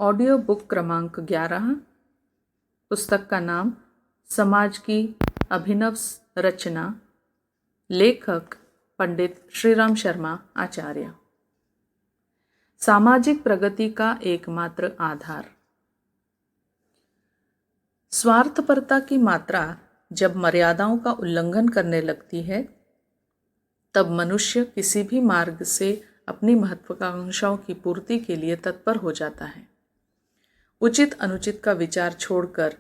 Audio book क्रमांक 11। पुस्तक का नाम समाज की अभिनव रचना, लेखक पंडित श्रीराम शर्मा आचार्य। सामाजिक प्रगति का एकमात्र आधार। स्वार्थपरता की मात्रा जब मर्यादाओं का उल्लंघन करने लगती है, तब मनुष्य किसी भी मार्ग से अपनी महत्वाकांक्षाओं की पूर्ति के लिए तत्पर हो जाता है। उचित अनुचित का विचार छोड़कर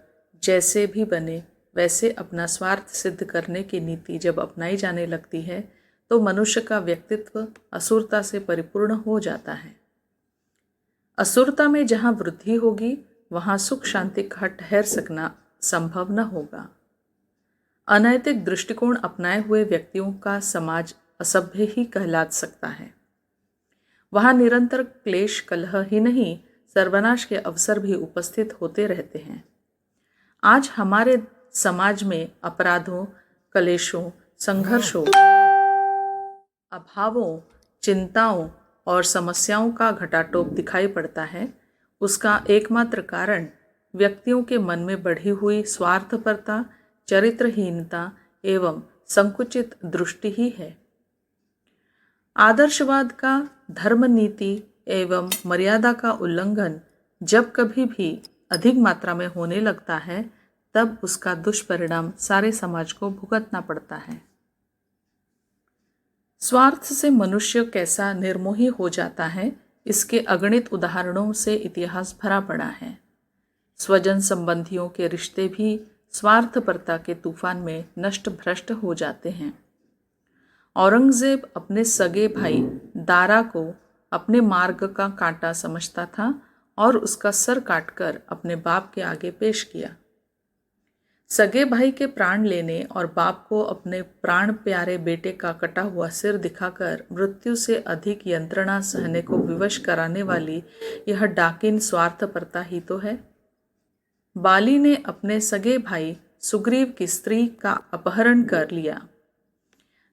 जैसे भी बने वैसे अपना स्वार्थ सिद्ध करने की नीति जब अपनाई जाने लगती है, तो मनुष्य का व्यक्तित्व असुरता से परिपूर्ण हो जाता है। असुरता में जहाँ वृद्धि होगी, वहाँ सुख शांति का ठहर सकना संभव न होगा। अनैतिक दृष्टिकोण अपनाए हुए व्यक्तियों का समाज असभ्य ही कहला सकता है। वहाँ निरंतर क्लेश कलह ही नहीं, सर्वनाश के अवसर भी उपस्थित होते रहते हैं। आज हमारे समाज में अपराधों, कलेशों, संघर्षों, अभावों, चिंताओं और समस्याओं का घटाटोप दिखाई पड़ता है। उसका एकमात्र कारण व्यक्तियों के मन में बढ़ी हुई स्वार्थपरता, चरित्रहीनता एवं संकुचित दृष्टि ही है। आदर्शवाद का, धर्म नीति एवं मर्यादा का उल्लंघन जब कभी भी अधिक मात्रा में होने लगता है, तब उसका दुष्परिणाम सारे समाज को भुगतना पड़ता है। स्वार्थ से मनुष्य कैसा निर्मोही हो जाता है, इसके अगणित उदाहरणों से इतिहास भरा पड़ा है। स्वजन संबंधियों के रिश्ते भी स्वार्थपरता के तूफान में नष्ट भ्रष्ट हो जाते हैं। औरंगजेब अपने सगे भाई दारा को अपने मार्ग का कांटा समझता था और उसका सर काटकर अपने बाप के आगे पेश किया। सगे भाई के प्राण लेने और बाप को अपने प्राण प्यारे बेटे का कटा हुआ सिर दिखाकर मृत्यु से अधिक यंत्रणा सहने को विवश कराने वाली यह डाकिन स्वार्थपरता ही तो है। बाली ने अपने सगे भाई सुग्रीव की स्त्री का अपहरण कर लिया।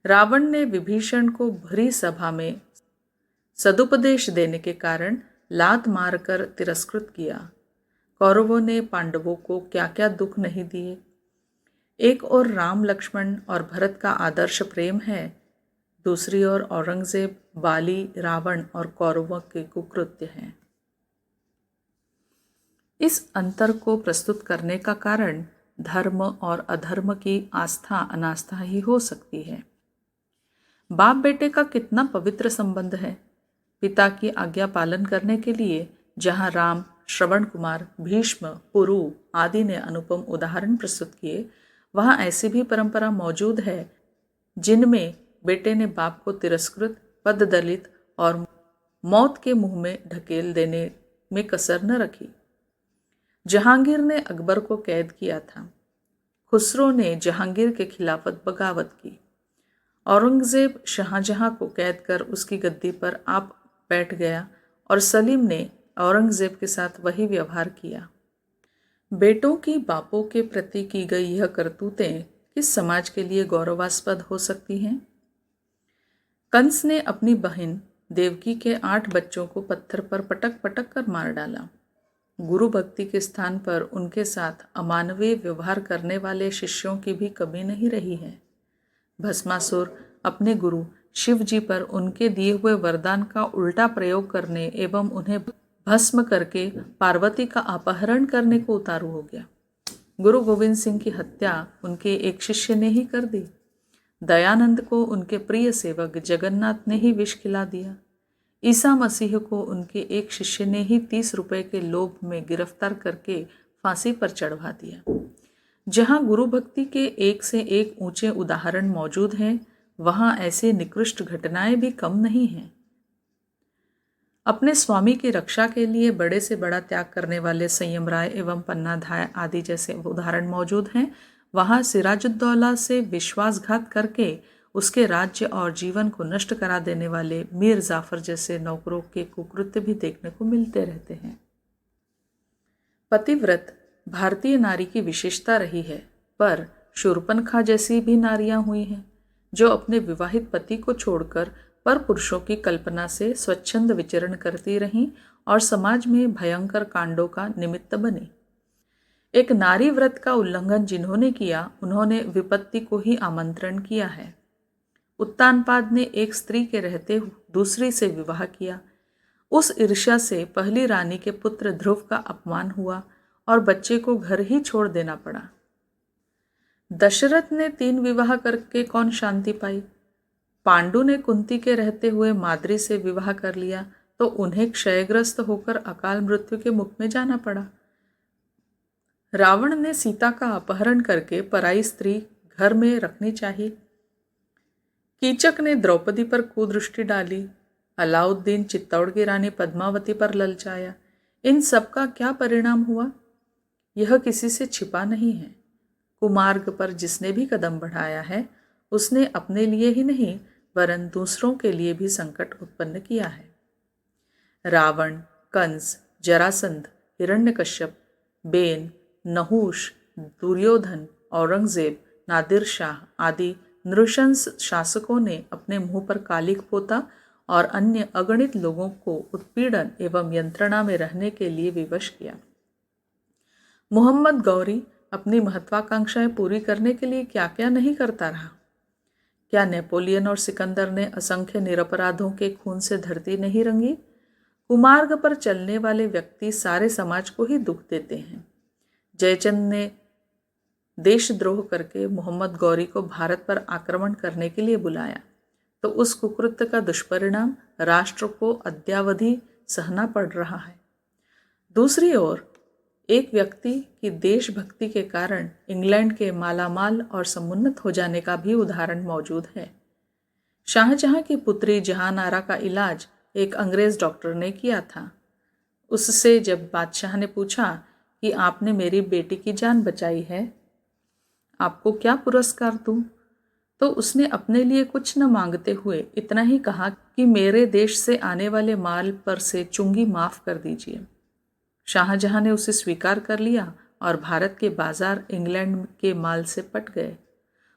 रावण ने विभीषण को भरी सभा में सदुपदेश देने के कारण लात मारकर तिरस्कृत किया। कौरवों ने पांडवों को क्या क्या दुख नहीं दिए। एक ओर राम, लक्ष्मण और भरत का आदर्श प्रेम है, दूसरी ओर औरंगजेब, बाली, रावण और कौरवों के कुकृत्य हैं। इस अंतर को प्रस्तुत करने का कारण धर्म और अधर्म की आस्था अनास्था ही हो सकती है। बाप बेटे का कितना पवित्र संबंध है। पिता की आज्ञा पालन करने के लिए जहाँ राम, श्रवण कुमार, भीष्म, पुरु आदि ने अनुपम उदाहरण प्रस्तुत किए, वहाँ ऐसी भी परंपरा मौजूद है जिनमें बेटे ने बाप को तिरस्कृत, पददलित और मौत के मुंह में ढकेल देने में कसर न रखी। जहांगीर ने अकबर को कैद किया था। खुसरो ने जहांगीर के खिलाफत बगावत की। औरंगजेब शाहजहां को कैद कर उसकी गद्दी पर आप बैठ गया और सलीम ने औरंगजेब के साथ वही व्यवहार किया। बेटों की बापों के प्रति की गई यह करतूतें किस समाज के लिए गौरवास्पद हो सकती हैं? कंस ने अपनी बहन देवकी के 8 बच्चों को पत्थर पर पटक पटक कर मार डाला। गुरु भक्ति के स्थान पर उनके साथ अमानवीय व्यवहार करने वाले शिष्यों की भी कमी नहीं रही है। भस्मासुर अपने गुरु शिव जी पर उनके दिए हुए वरदान का उल्टा प्रयोग करने एवं उन्हें भस्म करके पार्वती का अपहरण करने को उतारू हो गया। गुरु गोविंद सिंह की हत्या उनके एक शिष्य ने ही कर दी। दयानंद को उनके प्रिय सेवक जगन्नाथ ने ही विष खिला दिया। ईसा मसीह को उनके एक शिष्य ने ही 30 रुपए के लोभ में गिरफ्तार करके फांसी पर चढ़वा दिया। जहाँ गुरु भक्ति के एक से एक ऊंचे उदाहरण मौजूद हैं, वहाँ ऐसे निकृष्ट घटनाएं भी कम नहीं हैं। अपने स्वामी की रक्षा के लिए बड़े से बड़ा त्याग करने वाले संयम राय एवं पन्नाधाय आदि जैसे उदाहरण मौजूद हैं। वहाँ सिराजुद्दौला से विश्वासघात करके उसके राज्य और जीवन को नष्ट करा देने वाले मीर जाफर जैसे नौकरों के कुकृत्य भी देखने को मिलते रहते हैं। पतिव्रत भारतीय नारी की विशेषता रही है, पर शूर्पणखा जैसी भी नारियां हुई हैं जो अपने विवाहित पति को छोड़कर पर पुरुषों की कल्पना से स्वच्छंद विचरण करती रहीं और समाज में भयंकर कांडों का निमित्त बने। एक नारी व्रत का उल्लंघन जिन्होंने किया, उन्होंने विपत्ति को ही आमंत्रण किया है। उत्तानपाद ने एक स्त्री के रहते दूसरी से विवाह किया। उस ईर्ष्या से पहली रानी के पुत्र ध्रुव का अपमान हुआ और बच्चे को घर ही छोड़ देना पड़ा। दशरथ ने 3 विवाह करके कौन शांति पाई? पांडु ने कुंती के रहते हुए माद्री से विवाह कर लिया तो उन्हें क्षयग्रस्त होकर अकाल मृत्यु के मुख में जाना पड़ा। रावण ने सीता का अपहरण करके पराई स्त्री घर में रखनी चाहिए। कीचक ने द्रौपदी पर कुदृष्टि डाली। अलाउद्दीन चित्तौड़ की रानी पद्मावती पर ललचाया। इन सब का क्या परिणाम हुआ, यह किसी से छिपा नहीं है। कुमार्ग पर जिसने भी कदम बढ़ाया है, उसने अपने लिए ही नहीं वरन दूसरों के लिए भी संकट उत्पन्न किया है। रावण, कंस, जरासंध, हिरण्यकश्यप, बेन, नहुष, दुर्योधन, औरंगजेब, नादिर शाह आदि नृशंस शासकों ने अपने मुंह पर कालिक पोता और अन्य अगणित लोगों को उत्पीड़न एवं यंत्रणा में रहने के लिए विवश किया। मोहम्मद गौरी अपनी महत्वाकांक्षाएं पूरी करने के लिए क्या क्या नहीं करता रहा। क्या नेपोलियन और सिकंदर ने असंख्य निरपराधों के खून से धरती नहीं रंगी? कुमार्ग पर चलने वाले व्यक्ति सारे समाज को ही दुख देते हैं। जयचंद ने देशद्रोह करके मोहम्मद गौरी को भारत पर आक्रमण करने के लिए बुलाया तो उस कुकृत्य का दुष्परिणाम राष्ट्र को अद्यावधि सहना पड़ रहा है। दूसरी ओर एक व्यक्ति की देशभक्ति के कारण इंग्लैंड के मालामाल और समुन्नत हो जाने का भी उदाहरण मौजूद है। शाहजहां की पुत्री जहानारा का इलाज एक अंग्रेज डॉक्टर ने किया था। उससे जब बादशाह ने पूछा कि आपने मेरी बेटी की जान बचाई है, आपको क्या पुरस्कार दूं? तो उसने अपने लिए कुछ न मांगते हुए इतना ही कहा कि मेरे देश से आने वाले माल पर से चुंगी माफ कर दीजिए। शाहजहां ने उसे स्वीकार कर लिया और भारत के बाजार इंग्लैंड के माल से पट गए।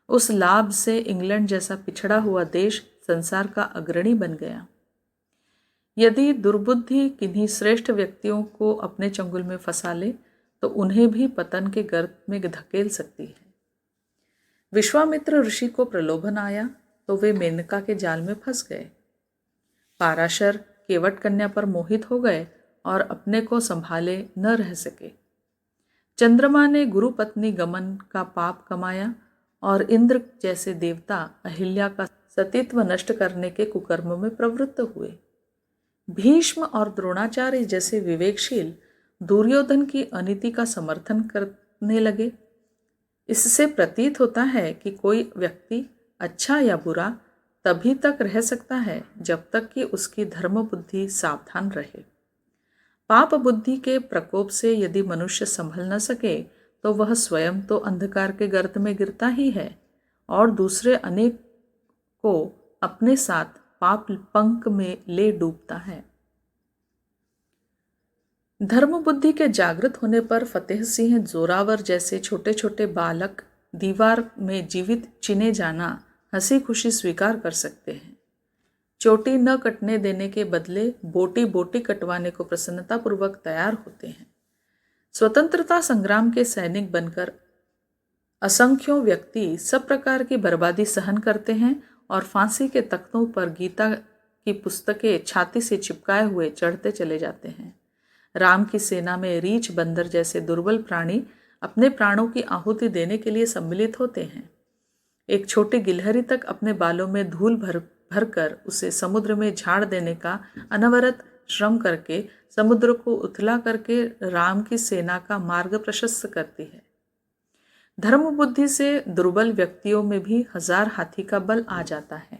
उस लाभ से इंग्लैंड जैसा पिछड़ा हुआ देश संसार का अग्रणी बन गया। यदि दुर्बुद्धि किन्हीं श्रेष्ठ व्यक्तियों को अपने चंगुल में फंसा ले तो उन्हें भी पतन के गर्त में धकेल सकती है। विश्वामित्र ऋषि को प्रलोभन आया तो वे मेनका के जाल में फंस गए। पाराशर केवट कन्या पर मोहित हो गए और अपने को संभाले न रह सके। चंद्रमा ने गुरु पत्नी गमन का पाप कमाया और इंद्र जैसे देवता अहिल्या का सतीत्व नष्ट करने के कुकर्म में प्रवृत्त हुए। भीष्म और द्रोणाचार्य जैसे विवेकशील दुर्योधन की अनीति का समर्थन करने लगे। इससे प्रतीत होता है कि कोई व्यक्ति अच्छा या बुरा तभी तक रह सकता है जब तक कि उसकी धर्म बुद्धि सावधान रहे। पाप बुद्धि के प्रकोप से यदि मनुष्य संभल न सके तो वह स्वयं तो अंधकार के गर्त में गिरता ही है और दूसरे अनेक को अपने साथ पाप पंख में ले डूबता है। धर्म बुद्धि के जागृत होने पर फतेह सिंह जोरावर जैसे छोटे छोटे बालक दीवार में जीवित चिने जाना हंसी खुशी स्वीकार कर सकते हैं। चोटी न कटने देने के बदले बोटी बोटी कटवाने को प्रसन्नतापूर्वक तैयार होते हैं। स्वतंत्रता संग्राम के सैनिक बनकर असंख्यों व्यक्ति सब प्रकार की बर्बादी सहन करते हैं और फांसी के तख्तों पर गीता की पुस्तकें छाती से चिपकाए हुए चढ़ते चले जाते हैं। राम की सेना में रीछ बंदर जैसे दुर्बल प्राणी अपने प्राणों की आहुति देने के लिए सम्मिलित होते हैं। एक छोटी गिलहरी तक अपने बालों में धूल भर कर उसे समुद्र में झाड़ देने का अनवरत श्रम करके समुद्र को उथला करके राम की सेना का मार्ग प्रशस्त करती है। धर्म बुद्धि से दुर्बल व्यक्तियों में भी 1000 हाथी का बल आ जाता है,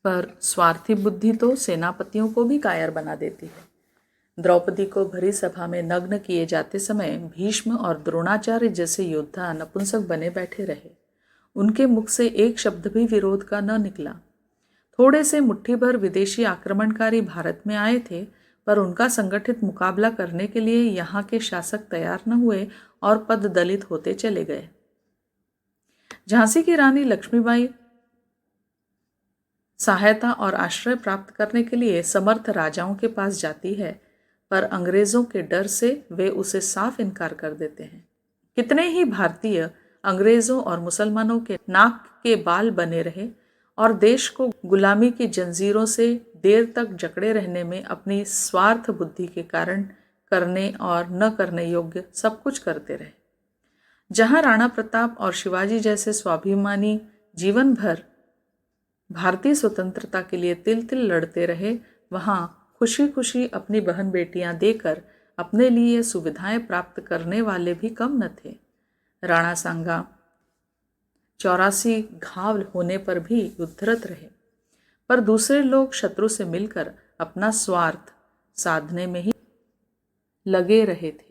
पर स्वार्थी बुद्धि तो सेनापतियों को भी कायर बना देती है। द्रौपदी को भरी सभा में नग्न किए जाते समय भीष्म और द्रोणाचार्य जैसे योद्धा नपुंसक बने बैठे रहे। उनके मुख से एक शब्द भी विरोध का न निकला। थोड़े से मुट्ठी भर विदेशी आक्रमणकारी भारत में आए थे, पर उनका संगठित मुकाबला करने के लिए यहाँ के शासक तैयार न हुए और पद दलित होते चले गए। झांसी की रानी लक्ष्मीबाई सहायता और आश्रय प्राप्त करने के लिए समर्थ राजाओं के पास जाती है, पर अंग्रेजों के डर से वे उसे साफ इनकार कर देते हैं। कितने ही भारतीय अंग्रेजों और मुसलमानों के नाक के बाल बने रहे और देश को गुलामी की जंजीरों से देर तक जकड़े रहने में अपनी स्वार्थ बुद्धि के कारण करने और न करने योग्य सब कुछ करते रहे। जहां राणा प्रताप और शिवाजी जैसे स्वाभिमानी जीवन भर भारतीय स्वतंत्रता के लिए तिल तिल लड़ते रहे, वहां खुशी खुशी अपनी बहन बेटियां देकर अपने लिए सुविधाएं प्राप्त करने वाले भी कम न थे। राणा सांगा 84 घाव होने पर भी युद्धरत रहे, पर दूसरे लोग शत्रु से मिलकर अपना स्वार्थ साधने में ही लगे रहे थे।